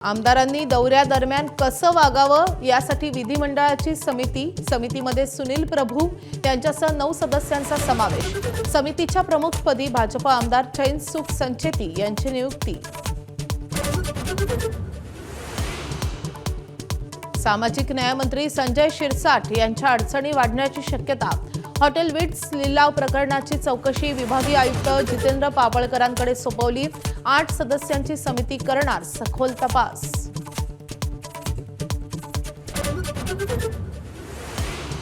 आमदारांनी दौऱ्यादरम्यान कसं वागावं यासाठी विधिमंडळाची समितीमध्ये सुनील प्रभू यांच्यासह 9 सदस्यांचा समावेश। समितीच्या प्रमुखपदी भाजप आमदार चैन सुख संचेती यांची नियुक्ती। सामाजिक न्याय मंत्री संजय शिरसाट यांच्या अडचणी वाढण्याची शक्यता। हॉटेल विट्स लिलाव प्रकरणाची चौकशी विभागीय आयुक्त जितेंद्र पापळकरांकडे सोपवली। 8 सदस्यांची समिती करणार सखोल तपास।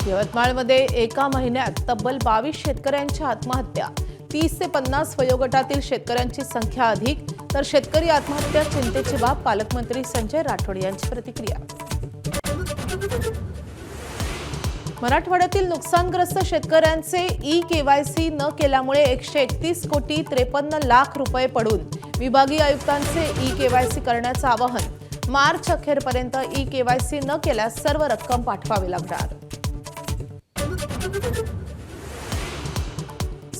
यवतमाळमध्ये एका महिन्यात तब्बल 22 शेतकऱ्यांच्या आत्महत्या। 30 ते 50 वयोगटातील शेतकऱ्यांची संख्या अधिक, तर शेतकरी आत्महत्या चिंतेची बाब। पालकमंत्री संजय राठोड यांची प्रतिक्रिया। मराठवाड्यातील नुकसानग्रस्त शेतकऱ्यांचे ई-केवायसी न केल्यामुळे 131 कोटी 53 लाख रुपये पडून विभागीय आयुक्तांचे ई-केवायसी करण्याचं आवाहन। मार्च अखेरपर्यंत ई-केवायसी न केल्यास सर्व रक्कम पाठवावी लागणार।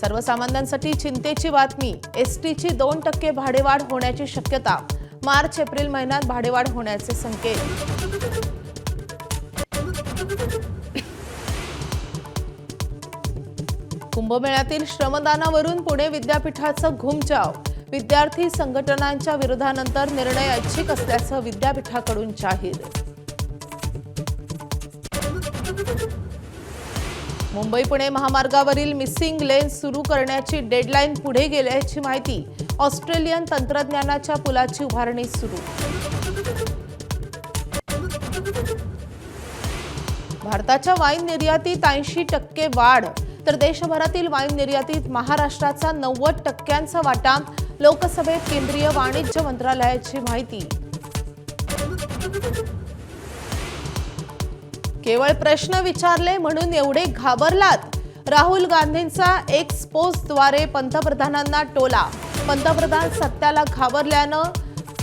सर्वसामान्यांसाठी चिंतेची बातमी। एसटीची 2% भाडेवाढ होण्याची शक्यता। मार्च-एप्रिल महिन्यात भाडेवाढ होण्याचे संकेत। कुंभमेळ्यातील श्रमदानावरून पुणे विद्यापीठाचं घुमजाव। विद्यार्थी संघटनांच्या विरोधानंतर निर्णय ऐच्छिक असल्याचं विद्यापीठाकडून जाहीर। मुंबई-पुणे महामार्गावरील मिसिंग लेन सुरू करण्याची डेडलाईन पुढे गेल्याची माहिती। ऑस्ट्रेलियन तंत्रज्ञानाच्या पुलाची उभारणी सुरू। भारताच्या वाईन निर्यातीत 80% वाढ, तर देशभरातील वाईन निर्यातीत महाराष्ट्राचा 90% वाटा। लोकसभेत केंद्रीय वाणिज्य मंत्रालयाची माहिती। केवळ प्रश्न विचारले म्हणून एवढे घाबरलात? राहुल गांधींचा एक्स पोस्टद्वारे पंतप्रधानांना टोला। पंतप्रधान सत्याला घाबरल्यानं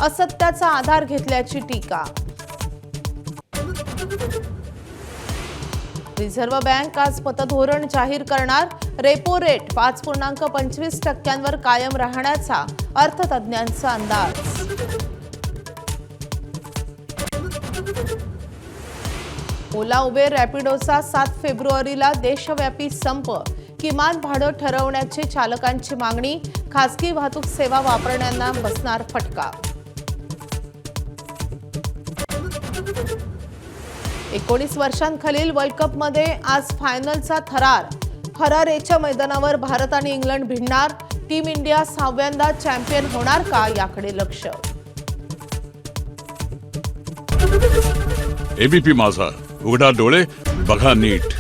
असत्याचा आधार घेतल्याची टीका। रिझर्व्ह बँक आज पतधोरण जाहीर करणार। रेपो रेट 5.25% कायम राहण्याचा अर्थतज्ज्ञांचा अंदाज। ओला उबेर रॅपिडोचा 7 फेब्रुवारीला देशव्यापी संप। किमान भाडं ठरवण्याची चालकांची मागणी। खासगी वाहतूक सेवा वापरणाऱ्यांना बसणार फटका। 19 वर्षांखालील वर्ल्ड कपमध्ये आज फायनलचा थरार। हरारेच्या मैदानावर भारत आणि इंग्लंड भिडणार। टीम इंडिया 6व्यांदा चॅम्पियन होणार का याकडे लक्ष। एबीपी माझा, उघडा डोळे बघा नीट।